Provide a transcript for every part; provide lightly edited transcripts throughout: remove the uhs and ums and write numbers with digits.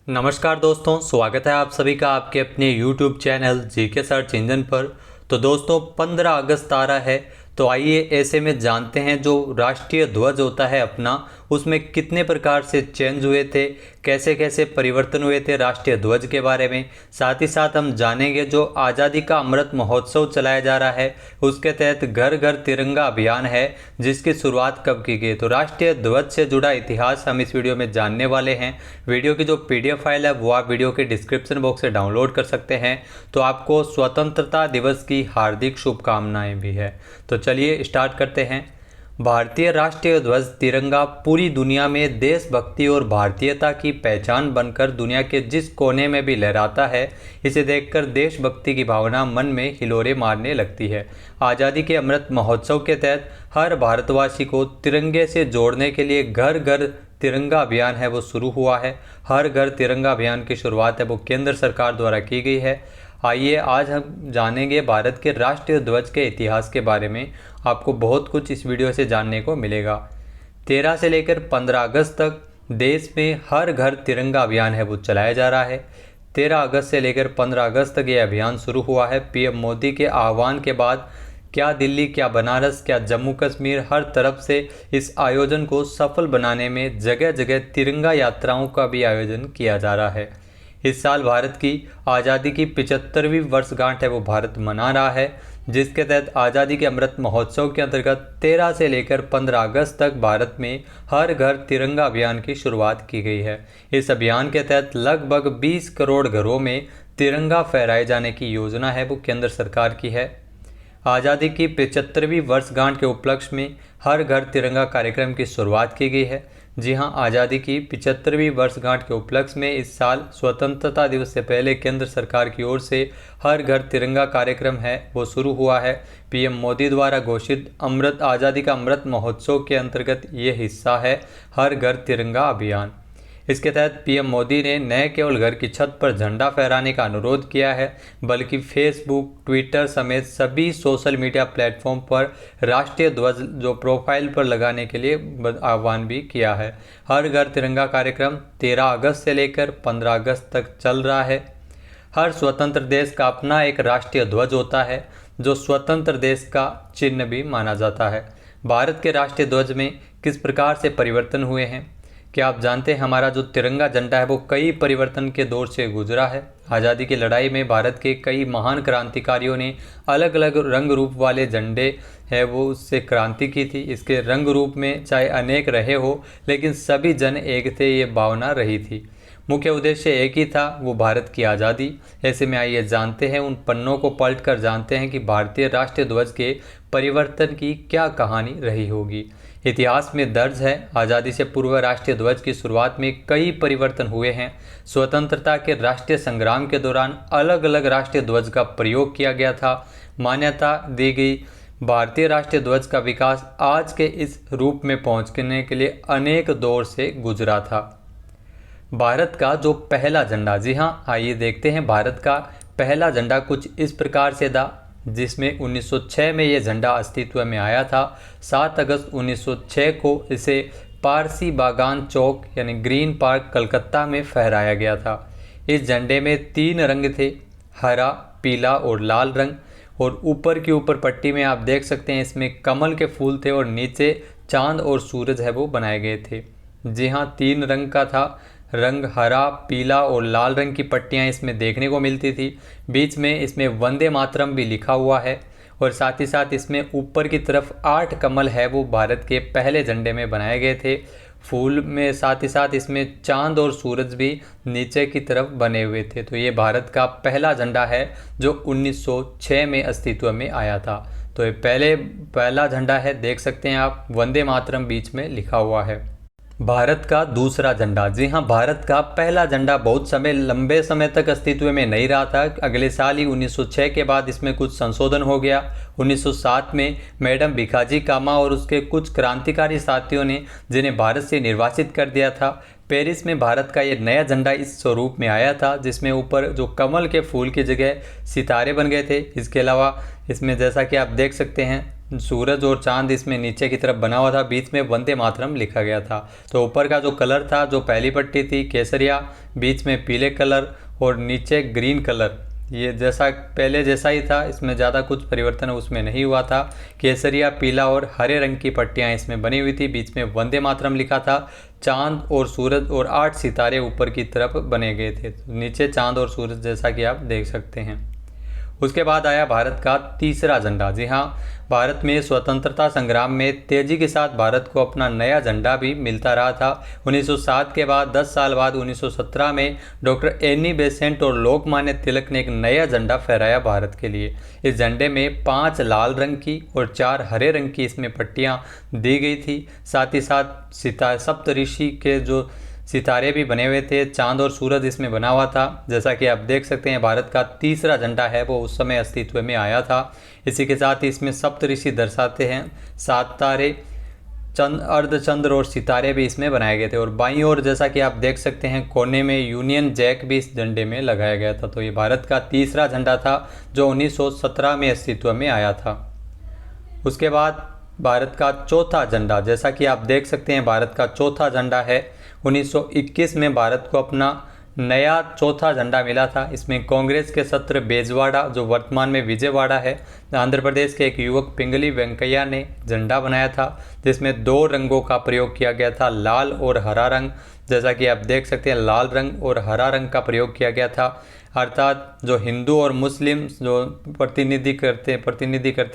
नमस्कार दोस्तों, स्वागत है आप सभी का आपके अपने YouTube channel GK search engine पर। तो दोस्तों 15 अगस्त आ रहा है, तो आइए ऐसे में जानते हैं जो राष्ट्रीय ध्वज होता है अपना, उसमें कितने प्रकार से चेंज हुए थे, कैसे कैसे परिवर्तन हुए थे राष्ट्रीय ध्वज के बारे में। साथ ही साथ हम जानेंगे जो आज़ादी का अमृत महोत्सव चलाया जा रहा है उसके तहत घर घर तिरंगा अभियान है, जिसकी शुरुआत कब की गई। तो राष्ट्रीय ध्वज से जुड़ा इतिहास हम इस वीडियो में जानने वाले हैं। वीडियो की जो PDF फाइल है वो आप वीडियो के डिस्क्रिप्शन बॉक्स से डाउनलोड कर सकते हैं। तो आपको स्वतंत्रता दिवस की हार्दिक शुभकामनाएं भी है। तो चलिए स्टार्ट करते हैं। भारतीय राष्ट्रीय ध्वज तिरंगा पूरी दुनिया में देशभक्ति और भारतीयता की पहचान बनकर दुनिया के जिस कोने में भी लहराता है, इसे देखकर देशभक्ति की भावना मन में हिलोरे मारने लगती है। आज़ादी के अमृत महोत्सव के तहत हर भारतवासी को तिरंगे से जोड़ने के लिए घर घर तिरंगा अभियान है वो शुरू हुआ है। हर घर तिरंगा अभियान की शुरुआत है वो केंद्र सरकार द्वारा की गई है। आइए आज हम जानेंगे भारत के राष्ट्रीय ध्वज के इतिहास के बारे में। आपको बहुत कुछ इस वीडियो से जानने को मिलेगा। 13 से लेकर 15 अगस्त तक देश में हर घर तिरंगा अभियान है वो चलाया जा रहा है। 13 अगस्त से लेकर 15 अगस्त तक ये अभियान शुरू हुआ है। PM मोदी के आह्वान के बाद क्या दिल्ली, क्या बनारस, क्या जम्मू कश्मीर, हर तरफ से इस आयोजन को सफल बनाने में जगह जगह तिरंगा यात्राओं का भी आयोजन किया जा रहा है। इस साल भारत की आज़ादी की 75वीं वर्षगांठ है वो भारत मना रहा है, जिसके तहत आज़ादी के अमृत महोत्सव के अंतर्गत 13 से लेकर 15 अगस्त तक भारत में हर घर तिरंगा अभियान की शुरुआत की गई है। इस अभियान के तहत लगभग 20 करोड़ घरों में तिरंगा फहराए जाने की योजना है वो केंद्र सरकार की है। आज़ादी की 75वीं वर्षगांठ के उपलक्ष्य में हर घर तिरंगा कार्यक्रम की शुरुआत की गई है। जी हां, आज़ादी की 75वीं वर्षगांठ के उपलक्ष्य में इस साल स्वतंत्रता दिवस से पहले केंद्र सरकार की ओर से हर घर तिरंगा कार्यक्रम है वो शुरू हुआ है। PM मोदी द्वारा घोषित अमृत आज़ादी का अमृत महोत्सव के अंतर्गत ये हिस्सा है हर घर तिरंगा अभियान। इसके तहत PM मोदी ने न केवल घर की छत पर झंडा फहराने का अनुरोध किया है, बल्कि फेसबुक, ट्विटर समेत सभी सोशल मीडिया प्लेटफॉर्म पर राष्ट्रीय ध्वज जो प्रोफाइल पर लगाने के लिए आह्वान भी किया है। हर घर तिरंगा कार्यक्रम 13 अगस्त से लेकर 15 अगस्त तक चल रहा है। हर स्वतंत्र देश का अपना एक राष्ट्रीय ध्वज होता है, जो स्वतंत्र देश का चिन्ह भी माना जाता है। भारत के राष्ट्रीय ध्वज में किस प्रकार से परिवर्तन हुए हैं, क्या आप जानते हैं? हमारा जो तिरंगा झंडा है वो कई परिवर्तन के दौर से गुजरा है। आज़ादी की लड़ाई में भारत के कई महान क्रांतिकारियों ने अलग अलग रंग रूप वाले झंडे है वो उससे क्रांति की थी। इसके रंग रूप में चाहे अनेक रहे हो, लेकिन सभी जन एक थे, ये भावना रही थी। मुख्य उद्देश्य एक ही था, वो भारत की आज़ादी। ऐसे में आइए जानते हैं, उन पन्नों को पलट कर जानते हैं कि भारतीय राष्ट्रीय ध्वज के परिवर्तन की क्या कहानी रही होगी। इतिहास में दर्ज है, आज़ादी से पूर्व राष्ट्रीय ध्वज की शुरुआत में कई परिवर्तन हुए हैं। स्वतंत्रता के राष्ट्रीय संग्राम के दौरान अलग अलग राष्ट्रीय ध्वज का प्रयोग किया गया था, मान्यता दी गई। भारतीय राष्ट्रीय ध्वज का विकास आज के इस रूप में पहुंचने के लिए अनेक दौर से गुजरा था। भारत का जो पहला झंडा, जी हाँ, आइए देखते हैं भारत का पहला झंडा कुछ इस प्रकार से था, जिसमें 1906 में ये झंडा अस्तित्व में आया था। 7 अगस्त 1906 को इसे पारसी बागान चौक यानी ग्रीन पार्क कलकत्ता में फहराया गया था। इस झंडे में 3 रंग थे, हरा, पीला और लाल रंग। और ऊपर की ऊपर पट्टी में आप देख सकते हैं इसमें कमल के फूल थे और नीचे चांद और सूरज है वो बनाए गए थे। जी हाँ, 3 रंग का था, रंग हरा, पीला और लाल रंग की पट्टियाँ इसमें देखने को मिलती थी। बीच में इसमें वंदे मातरम भी लिखा हुआ है और साथ ही साथ इसमें ऊपर की तरफ 8 कमल है वो भारत के पहले झंडे में बनाए गए थे फूल में। साथ ही साथ इसमें चांद और सूरज भी नीचे की तरफ बने हुए थे। तो ये भारत का पहला झंडा है जो 1906 में अस्तित्व में आया था। तो ये पहला झंडा है, देख सकते हैं आप, वंदे मातरम बीच में लिखा हुआ है। भारत का दूसरा झंडा, जी हाँ, भारत का पहला झंडा बहुत लंबे समय तक अस्तित्व में नहीं रहा था। अगले साल ही 1906 के बाद इसमें कुछ संशोधन हो गया। 1907 में मैडम भिखाजी कामा और उसके कुछ क्रांतिकारी साथियों ने, जिन्हें भारत से निर्वासित कर दिया था, पेरिस में भारत का ये नया झंडा इस स्वरूप में आया था, जिसमें ऊपर जो कमल के फूल की जगह सितारे बन गए थे। इसके अलावा इसमें जैसा कि आप देख सकते हैं सूरज और चांद इसमें नीचे की तरफ बना हुआ था, बीच में वंदे मातरम लिखा गया था। तो ऊपर का जो कलर था, जो पहली पट्टी थी केसरिया, बीच में पीले कलर और नीचे ग्रीन कलर, ये जैसा पहले जैसा ही था, इसमें ज़्यादा कुछ परिवर्तन उसमें नहीं हुआ था। केसरिया, पीला और हरे रंग की पट्टियाँ इसमें बनी हुई थी, बीच में वंदे मातरम लिखा था। चांद और सूरज और 8 सितारे ऊपर की तरफ बने गए थे, नीचे चांद और सूरज जैसा कि आप देख सकते हैं। उसके बाद आया भारत का तीसरा झंडा। जी हाँ, भारत में स्वतंत्रता संग्राम में तेजी के साथ भारत को अपना नया झंडा भी मिलता रहा था। 1907 के बाद 10 साल बाद 1917 में डॉक्टर एनी बेसेंट और लोकमान्य तिलक ने एक नया झंडा फहराया भारत के लिए। इस झंडे में 5 लाल रंग की और 4 हरे रंग की इसमें पट्टियाँ दी गई थी। साथ ही साथ सप्तऋषि के जो सितारे भी बने हुए थे, चांद और सूरज इसमें बना हुआ था। जैसा कि आप देख सकते हैं, भारत का तीसरा झंडा है वो उस समय अस्तित्व में आया था। इसी के साथ ही इसमें सप्तऋषि दर्शाते हैं, 7 तारे, चंद्र, अर्धचंद्र और सितारे भी इसमें बनाए गए थे। और बाईं ओर जैसा कि आप देख सकते हैं, कोने में यूनियन जैक भी इस झंडे में लगाया गया था। तो ये भारत का तीसरा झंडा था जो 1917 में अस्तित्व में आया था। उसके बाद भारत का चौथा झंडा, जैसा कि आप देख सकते हैं, भारत का चौथा झंडा है। 1921 में भारत को अपना नया चौथा झंडा मिला था। इसमें कांग्रेस के सत्र बेजवाड़ा, जो वर्तमान में विजयवाड़ा है, आंध्र प्रदेश के एक युवक पिंगली वेंकैया ने झंडा बनाया था, जिसमें 2 रंगों का प्रयोग किया गया था, लाल और हरा रंग। जैसा कि आप देख सकते हैं, लाल रंग और हरा रंग का प्रयोग किया गया था, अर्थात जो हिंदू और मुस्लिम जो प्रतिनिधि करते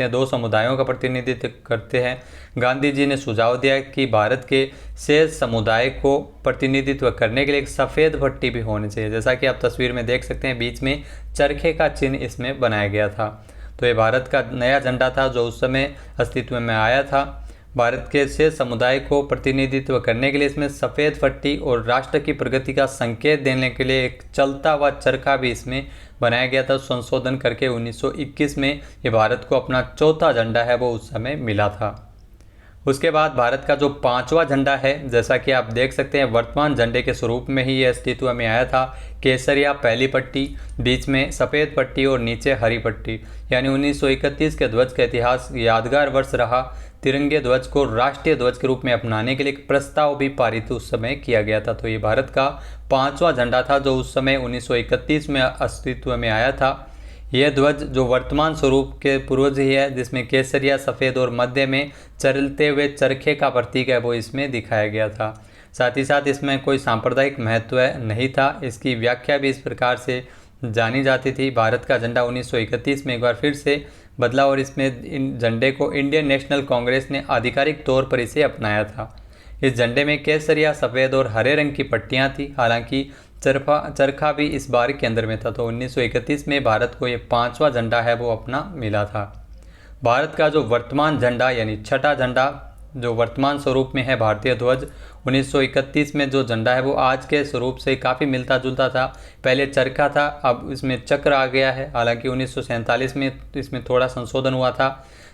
हैं, 2 समुदायों का प्रतिनिधित्व करते हैं। गांधी जी ने सुझाव दिया कि भारत के शेष समुदाय को प्रतिनिधित्व करने के लिए एक सफ़ेद पट्टी भी होनी चाहिए। जैसा कि आप तस्वीर में देख सकते हैं, बीच में चरखे का चिन्ह इसमें बनाया गया था। तो ये भारत का नया झंडा था जो उस समय अस्तित्व में आया था। भारत के शेष समुदाय को प्रतिनिधित्व करने के लिए इसमें सफ़ेद पट्टी और राष्ट्र की प्रगति का संकेत देने के लिए एक चलता हुआ चरखा भी इसमें बनाया गया था। संशोधन करके 1921 में ये भारत को अपना चौथा झंडा है वो उस समय मिला था। उसके बाद भारत का जो 5वां झंडा है, जैसा कि आप देख सकते हैं, वर्तमान झंडे के स्वरूप में ही ये अस्तित्व में आया था। केसरिया पहली पट्टी, बीच में सफ़ेद पट्टी और नीचे हरी पट्टी, यानी 1931 के ध्वज का इतिहास यादगार वर्ष रहा। तिरंगे ध्वज को राष्ट्रीय ध्वज के रूप में अपनाने के लिए एक प्रस्ताव भी पारित उस समय किया गया था। तो ये भारत का 5वां झंडा था जो उस समय 1931 में अस्तित्व में आया था। यह ध्वज जो वर्तमान स्वरूप के पूर्वज ही है, जिसमें केसरिया सफ़ेद और मध्य में चलते हुए चरखे का प्रतीक है वो इसमें दिखाया गया था। साथ ही साथ इसमें कोई सांप्रदायिक महत्व नहीं था। इसकी व्याख्या भी इस प्रकार से जानी जाती थी। भारत का झंडा 1931 में एक बार फिर से बदला और इसमें इन झंडे को इंडियन नेशनल कांग्रेस ने आधिकारिक तौर पर इसे अपनाया था। इस झंडे में केसरिया सफ़ेद और हरे रंग की पट्टियाँ थी, हालांकि चरखा भी इस बार के अंदर में था। तो 1931 में भारत को ये 5वां झंडा है वो अपना मिला था। भारत का जो वर्तमान झंडा यानी छठा झंडा जो वर्तमान स्वरूप में है भारतीय ध्वज, 1931 में जो झंडा है वो आज के स्वरूप से काफ़ी मिलता जुलता था। पहले चरखा था, अब इसमें चक्र आ गया है, हालांकि 1947 में इसमें थोड़ा संशोधन हुआ था।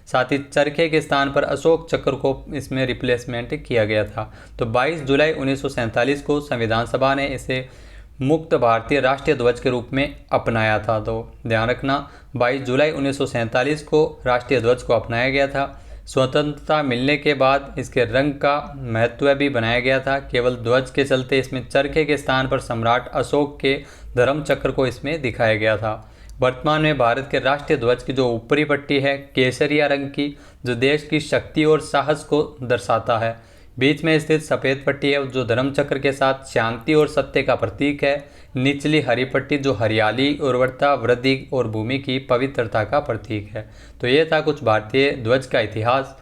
साथ ही चरखे के स्थान पर अशोक चक्र को इसमें रिप्लेसमेंट किया गया था। तो 22 जुलाई 1947 को संविधान सभा ने इसे मुक्त भारतीय राष्ट्रीय ध्वज के रूप में अपनाया था। तो ध्यान रखना, 22 जुलाई 1947 को राष्ट्रीय ध्वज को अपनाया गया था। स्वतंत्रता मिलने के बाद इसके रंग का महत्व भी बनाया गया था। केवल ध्वज के चलते इसमें चरखे के स्थान पर सम्राट अशोक के धर्म चक्र को इसमें दिखाया गया था। वर्तमान में भारत के राष्ट्रीय ध्वज की जो ऊपरी पट्टी है केसरिया रंग की, जो देश की शक्ति और साहस को दर्शाता है। बीच में स्थित सफ़ेद पट्टी है जो धर्म चक्र के साथ शांति और सत्य का प्रतीक है। निचली हरी पट्टी जो हरियाली, उर्वरता, वृद्धि और भूमि की पवित्रता का प्रतीक है। तो ये था कुछ भारतीय ध्वज का इतिहास।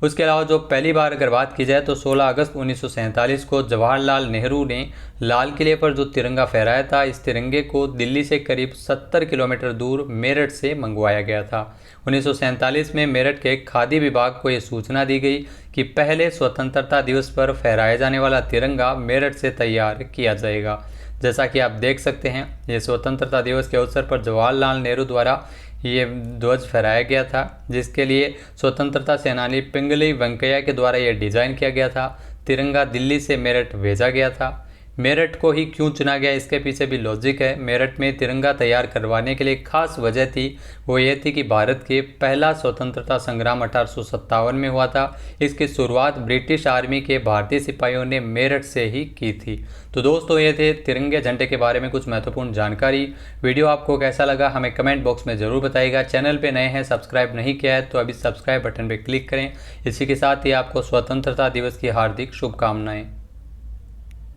उसके अलावा जो पहली बार अगर बात की जाए तो 16 अगस्त 1947 को जवाहरलाल नेहरू ने लाल किले पर जो तिरंगा फहराया था, इस तिरंगे को दिल्ली से करीब 70 किलोमीटर दूर मेरठ से मंगवाया गया था। 1947 में मेरठ के खादी विभाग को ये सूचना दी गई कि पहले स्वतंत्रता दिवस पर फहराया जाने वाला तिरंगा मेरठ से तैयार किया जाएगा। जैसा कि आप देख सकते हैं, ये स्वतंत्रता दिवस के अवसर पर जवाहरलाल नेहरू द्वारा ये ध्वज फहराया गया था, जिसके लिए स्वतंत्रता सेनानी पिंगली वेंकैया के द्वारा ये डिज़ाइन किया गया था। तिरंगा दिल्ली से मेरठ भेजा गया था। मेरठ को ही क्यों चुना गया, इसके पीछे भी लॉजिक है। मेरठ में तिरंगा तैयार करवाने के लिए खास वजह थी, वो ये थी कि भारत के पहला स्वतंत्रता संग्राम 1857 में हुआ था। इसकी शुरुआत ब्रिटिश आर्मी के भारतीय सिपाहियों ने मेरठ से ही की थी। तो दोस्तों ये थे तिरंगे झंडे के बारे में कुछ महत्वपूर्ण जानकारी। वीडियो आपको कैसा लगा हमें कमेंट बॉक्स में ज़रूर बताइएगा। चैनल पे नए हैं, सब्सक्राइब नहीं किया है तो अभी सब्सक्राइब बटन पर क्लिक करें। इसी के साथ ही आपको स्वतंत्रता दिवस की हार्दिक शुभकामनाएं।